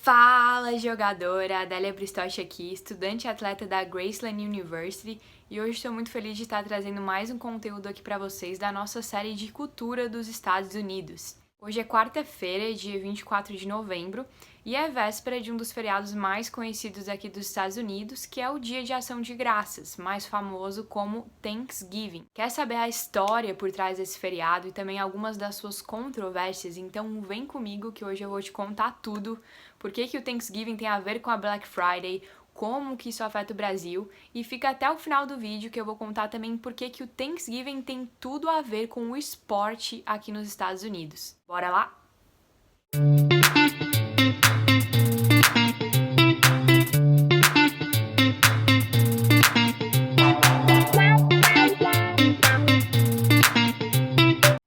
Fala, jogadora! Adélia Bristoch aqui, estudante e atleta da Graceland University, e hoje estou muito feliz de estar trazendo mais um conteúdo aqui para vocês da nossa série de cultura dos Estados Unidos. Hoje é quarta-feira, dia 24 de novembro, e é véspera de um dos feriados mais conhecidos aqui dos Estados Unidos, que é o Dia de Ação de Graças, mais famoso como Thanksgiving. Quer saber a história por trás desse feriado e também algumas das suas controvérsias? Então vem comigo que hoje eu vou te contar tudo. Por que o Thanksgiving tem a ver com a Black Friday, como que isso afeta o Brasil, e fica até o final do vídeo que eu vou contar também por que o Thanksgiving tem tudo a ver com o esporte aqui nos Estados Unidos. Bora lá?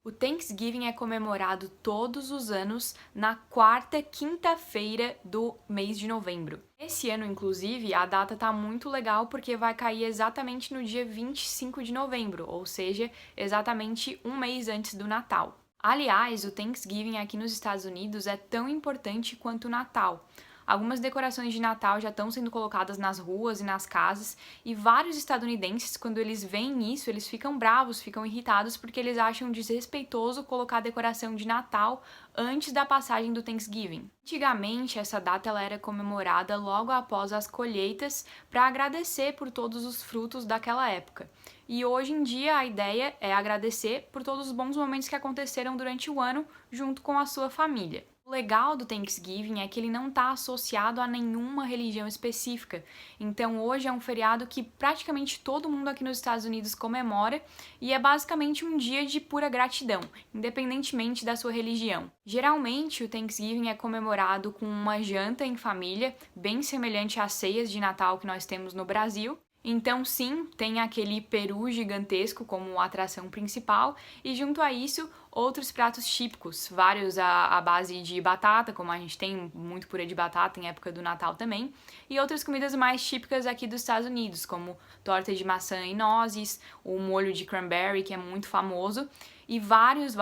O Thanksgiving é comemorado todos os anos na quarta quinta-feira do mês de novembro. Esse ano, inclusive, a data tá muito legal porque vai cair exatamente no dia 25 de novembro, ou seja, exatamente um mês antes do Natal. Aliás, o Thanksgiving aqui nos Estados Unidos é tão importante quanto o Natal. Algumas decorações de Natal já estão sendo colocadas nas ruas e nas casas, e vários estadunidenses, quando eles veem isso, eles ficam bravos, ficam irritados porque eles acham desrespeitoso colocar decoração de Natal antes da passagem do Thanksgiving. Antigamente, essa data ela era comemorada logo após as colheitas para agradecer por todos os frutos daquela época. E hoje em dia a ideia é agradecer por todos os bons momentos que aconteceram durante o ano junto com a sua família. O legal do Thanksgiving é que ele não está associado a nenhuma religião específica. Então hoje é um feriado que praticamente todo mundo aqui nos Estados Unidos comemora e é basicamente um dia de pura gratidão, independentemente da sua religião. Geralmente o Thanksgiving é comemorado com uma janta em família, bem semelhante às ceias de Natal que nós temos no Brasil. Então sim, tem aquele peru gigantesco como atração principal e junto a isso outros pratos típicos, vários à base de batata, como a gente tem muito purê de batata em época do Natal também, e outras comidas mais típicas aqui dos Estados Unidos, como torta de maçã e nozes, o molho de cranberry, que é muito famoso, e vários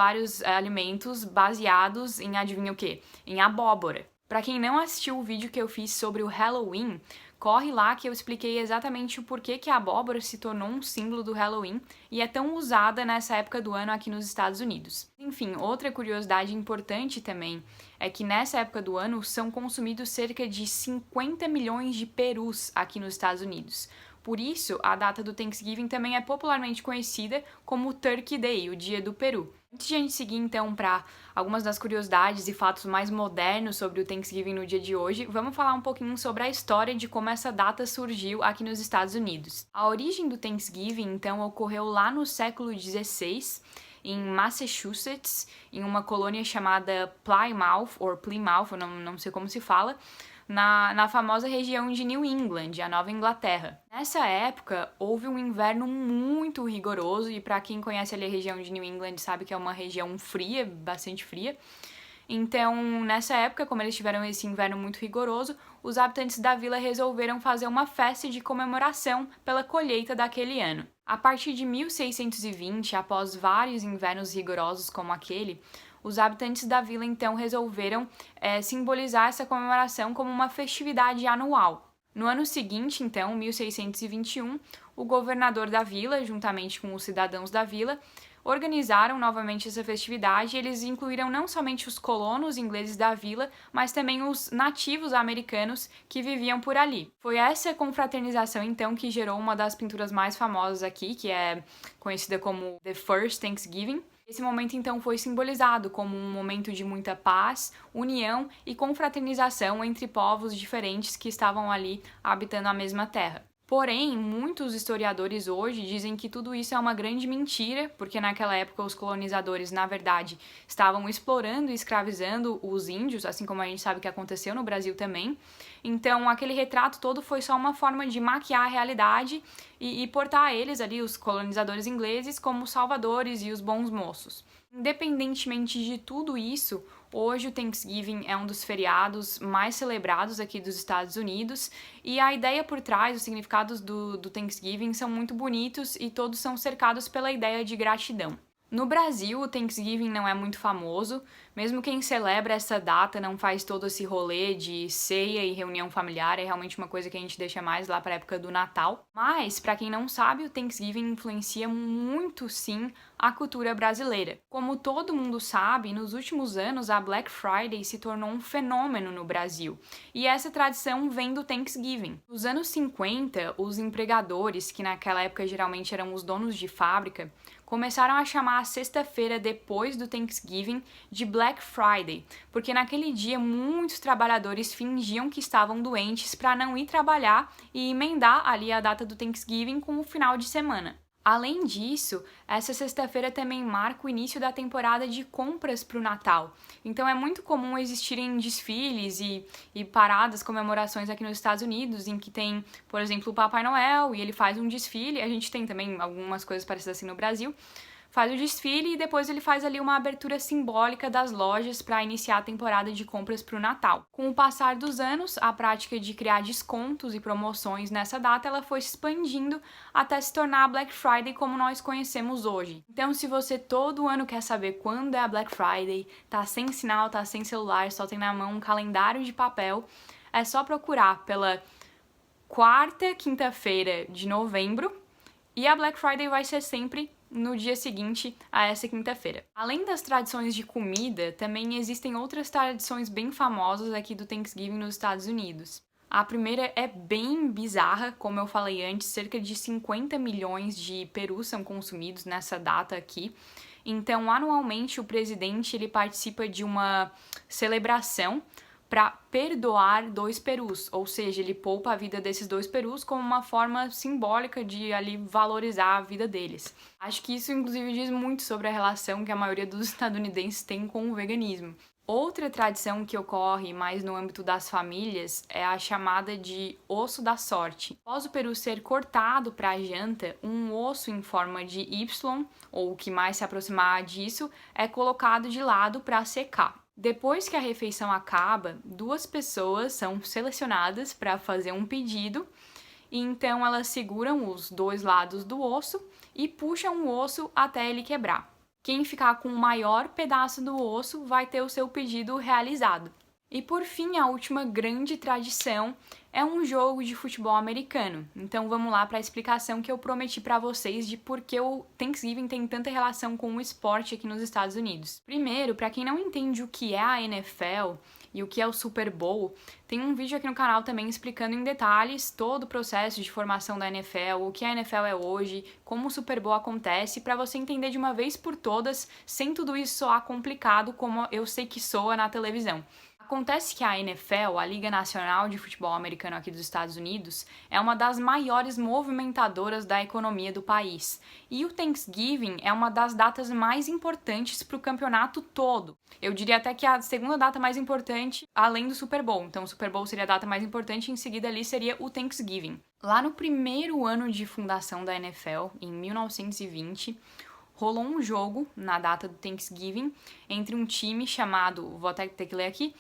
alimentos baseados em adivinha o quê? Em abóbora. Para quem não assistiu o vídeo que eu fiz sobre o Halloween, corre lá que eu expliquei exatamente o porquê que a abóbora se tornou um símbolo do Halloween e é tão usada nessa época do ano aqui nos Estados Unidos. Enfim, outra curiosidade importante também é que nessa época do ano são consumidos cerca de 50 milhões de perus aqui nos Estados Unidos. Por isso, a data do Thanksgiving também é popularmente conhecida como Turkey Day, o Dia do Peru. Antes de a gente seguir então para algumas das curiosidades e fatos mais modernos sobre o Thanksgiving no dia de hoje, vamos falar um pouquinho sobre a história de como essa data surgiu aqui nos Estados Unidos. A origem do Thanksgiving então ocorreu lá no século XVI, em Massachusetts, em uma colônia chamada Plymouth, eu não sei como se fala, na famosa região de New England, a Nova Inglaterra. Nessa época, houve um inverno muito rigoroso, e para quem conhece ali a região de New England sabe que é uma região fria, bastante fria. Então, nessa época, como eles tiveram esse inverno muito rigoroso, os habitantes da vila resolveram fazer uma festa de comemoração pela colheita daquele ano. A partir de 1620, após vários invernos rigorosos como aquele, os habitantes da vila então resolveram simbolizar essa comemoração como uma festividade anual. No ano seguinte, então, 1621, o governador da vila, juntamente com os cidadãos da vila, organizaram novamente essa festividade e eles incluíram não somente os colonos ingleses da vila, mas também os nativos americanos que viviam por ali. Foi essa confraternização, então, que gerou uma das pinturas mais famosas aqui, que é conhecida como The First Thanksgiving. Esse momento, então, foi simbolizado como um momento de muita paz, união e confraternização entre povos diferentes que estavam ali habitando a mesma terra. Porém, muitos historiadores hoje dizem que tudo isso é uma grande mentira, porque naquela época os colonizadores, na verdade, estavam explorando e escravizando os índios, assim como a gente sabe que aconteceu no Brasil também. Então, aquele retrato todo foi só uma forma de maquiar a realidade e portar eles ali, os colonizadores ingleses, como salvadores e os bons moços. Independentemente de tudo isso, hoje o Thanksgiving é um dos feriados mais celebrados aqui dos Estados Unidos e a ideia por trás, os significados do Thanksgiving são muito bonitos e todos são cercados pela ideia de gratidão. No Brasil, o Thanksgiving não é muito famoso, Mesmo quem celebra essa data não faz todo esse rolê de ceia e reunião familiar, é realmente uma coisa que a gente deixa mais lá para a época do Natal. Mas, para quem não sabe, o Thanksgiving influencia muito, sim, a cultura brasileira. Como todo mundo sabe, nos últimos anos a Black Friday se tornou um fenômeno no Brasil. E essa tradição vem do Thanksgiving. Nos anos 50, os empregadores, que naquela época geralmente eram os donos de fábrica, começaram a chamar a sexta-feira depois do Thanksgiving de Black Friday, porque naquele dia muitos trabalhadores fingiam que estavam doentes para não ir trabalhar e emendar ali a data do Thanksgiving com o final de semana. Além disso, essa sexta-feira também marca o início da temporada de compras para o Natal. Então é muito comum existirem desfiles e paradas, comemorações aqui nos Estados Unidos, em que tem, por exemplo, o Papai Noel e ele faz um desfile. A gente tem também algumas coisas parecidas assim no Brasil. Faz o desfile e depois ele faz ali uma abertura simbólica das lojas para iniciar a temporada de compras para o Natal. Com o passar dos anos, a prática de criar descontos e promoções nessa data ela foi se expandindo até se tornar a Black Friday como nós conhecemos hoje. Então, se você todo ano quer saber quando é a Black Friday, tá sem sinal, tá sem celular, só tem na mão um calendário de papel, é só procurar pela quarta quinta-feira de novembro e a Black Friday vai ser sempre no dia seguinte a essa quinta-feira. Além das tradições de comida, também existem outras tradições bem famosas aqui do Thanksgiving nos Estados Unidos. A primeira é bem bizarra, como eu falei antes, cerca de 50 milhões de perus são consumidos nessa data aqui. Então, anualmente, o presidente ele participa de uma celebração para perdoar 2 perus, ou seja, ele poupa a vida desses 2 perus como uma forma simbólica de ali valorizar a vida deles. Acho que isso inclusive diz muito sobre a relação que a maioria dos estadunidenses tem com o veganismo. Outra tradição que ocorre mais no âmbito das famílias é a chamada de osso da sorte. Após o peru ser cortado para a janta, um osso em forma de Y, ou o que mais se aproximar disso, é colocado de lado para secar. Depois que a refeição acaba, 2 pessoas são selecionadas para fazer um pedido, e então elas seguram os 2 lados do osso e puxam o osso até ele quebrar. Quem ficar com o maior pedaço do osso vai ter o seu pedido realizado. E por fim, a última grande tradição é um jogo de futebol americano. Então vamos lá para a explicação que eu prometi para vocês de por que o Thanksgiving tem tanta relação com o esporte aqui nos Estados Unidos. Primeiro, para quem não entende o que é a NFL e o que é o Super Bowl, tem um vídeo aqui no canal também explicando em detalhes todo o processo de formação da NFL, o que a NFL é hoje, como o Super Bowl acontece, para você entender de uma vez por todas, sem tudo isso soar complicado como eu sei que soa na televisão. Acontece que a NFL, a Liga Nacional de Futebol Americano aqui dos Estados Unidos, é uma das maiores movimentadoras da economia do país. E o Thanksgiving é uma das datas mais importantes para o campeonato todo. Eu diria até que a segunda data mais importante, além do Super Bowl. Então, o Super Bowl seria a data mais importante, e em seguida ali seria o Thanksgiving. Lá no primeiro ano de fundação da NFL, em 1920, rolou um jogo na data do Thanksgiving entre um time chamado, vou até ter que ler aqui,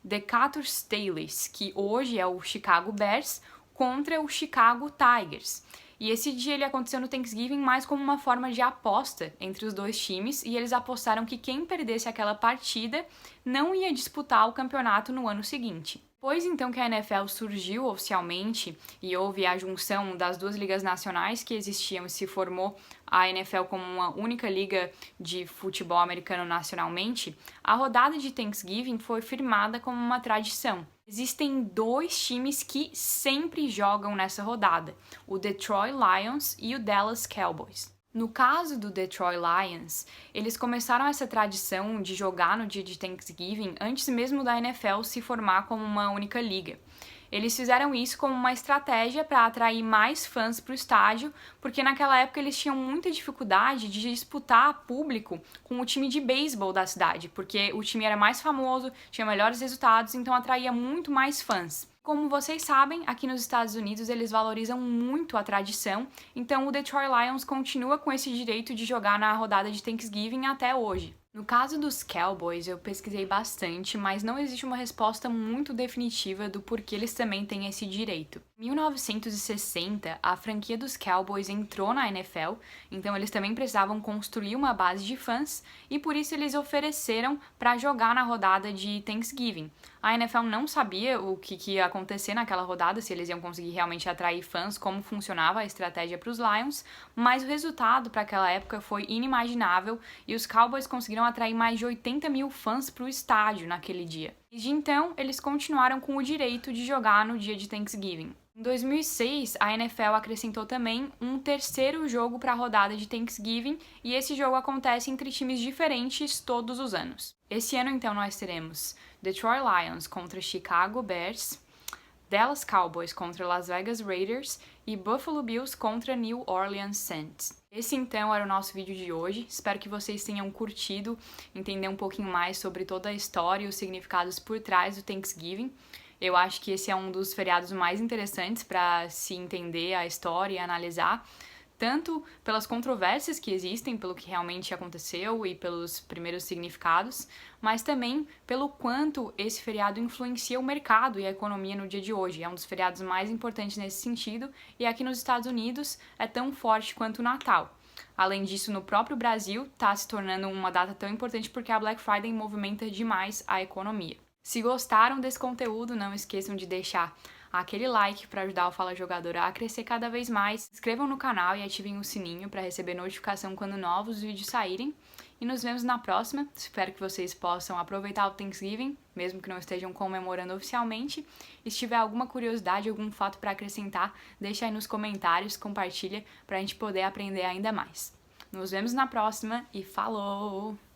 Decatur Staleys, que hoje é o Chicago Bears, contra o Chicago Tigers. E esse dia ele aconteceu no Thanksgiving mais como uma forma de aposta entre os 2 times, e eles apostaram que quem perdesse aquela partida não ia disputar o campeonato no ano seguinte. Depois então que a NFL surgiu oficialmente e houve a junção das 2 ligas nacionais que existiam e se formou a NFL como uma única liga de futebol americano nacionalmente, a rodada de Thanksgiving foi firmada como uma tradição. Existem 2 times que sempre jogam nessa rodada, o Detroit Lions e o Dallas Cowboys. No caso do Detroit Lions, eles começaram essa tradição de jogar no dia de Thanksgiving antes mesmo da NFL se formar como uma única liga. Eles fizeram isso como uma estratégia para atrair mais fãs para o estádio, porque naquela época eles tinham muita dificuldade de disputar público com o time de beisebol da cidade, porque o time era mais famoso, tinha melhores resultados, então atraía muito mais fãs. Como vocês sabem, aqui nos Estados Unidos eles valorizam muito a tradição, então o Detroit Lions continua com esse direito de jogar na rodada de Thanksgiving até hoje. No caso dos Cowboys, eu pesquisei bastante, mas não existe uma resposta muito definitiva do porquê eles também têm esse direito. Em 1960, a franquia dos Cowboys entrou na NFL, então eles também precisavam construir uma base de fãs e por isso eles ofereceram para jogar na rodada de Thanksgiving. A NFL não sabia o que ia acontecer naquela rodada, se eles iam conseguir realmente atrair fãs, como funcionava a estratégia para os Lions, mas o resultado para aquela época foi inimaginável e os Cowboys conseguiram atrair mais de 80 mil fãs para o estádio naquele dia. Desde então, eles continuaram com o direito de jogar no dia de Thanksgiving. Em 2006, a NFL acrescentou também um terceiro jogo para a rodada de Thanksgiving e esse jogo acontece entre times diferentes todos os anos. Esse ano, então, nós teremos Detroit Lions contra Chicago Bears, Dallas Cowboys contra Las Vegas Raiders e Buffalo Bills contra New Orleans Saints. Esse então era o nosso vídeo de hoje. Espero que vocês tenham curtido, entender um pouquinho mais sobre toda a história e os significados por trás do Thanksgiving. Eu acho que esse é um dos feriados mais interessantes para se entender a história e analisar, tanto pelas controvérsias que existem, pelo que realmente aconteceu e pelos primeiros significados, mas também pelo quanto esse feriado influencia o mercado e a economia no dia de hoje. É um dos feriados mais importantes nesse sentido e aqui nos Estados Unidos é tão forte quanto o Natal. Além disso, no próprio Brasil está se tornando uma data tão importante porque a Black Friday movimenta demais a economia. Se gostaram desse conteúdo, não esqueçam de deixar aquele like para ajudar o Fala Jogadora a crescer cada vez mais. Se inscrevam no canal e ativem o sininho para receber notificação quando novos vídeos saírem. E nos vemos na próxima. Espero que vocês possam aproveitar o Thanksgiving, mesmo que não estejam comemorando oficialmente. E se tiver alguma curiosidade, algum fato para acrescentar, deixa aí nos comentários, compartilha para a gente poder aprender ainda mais. Nos vemos na próxima e falou!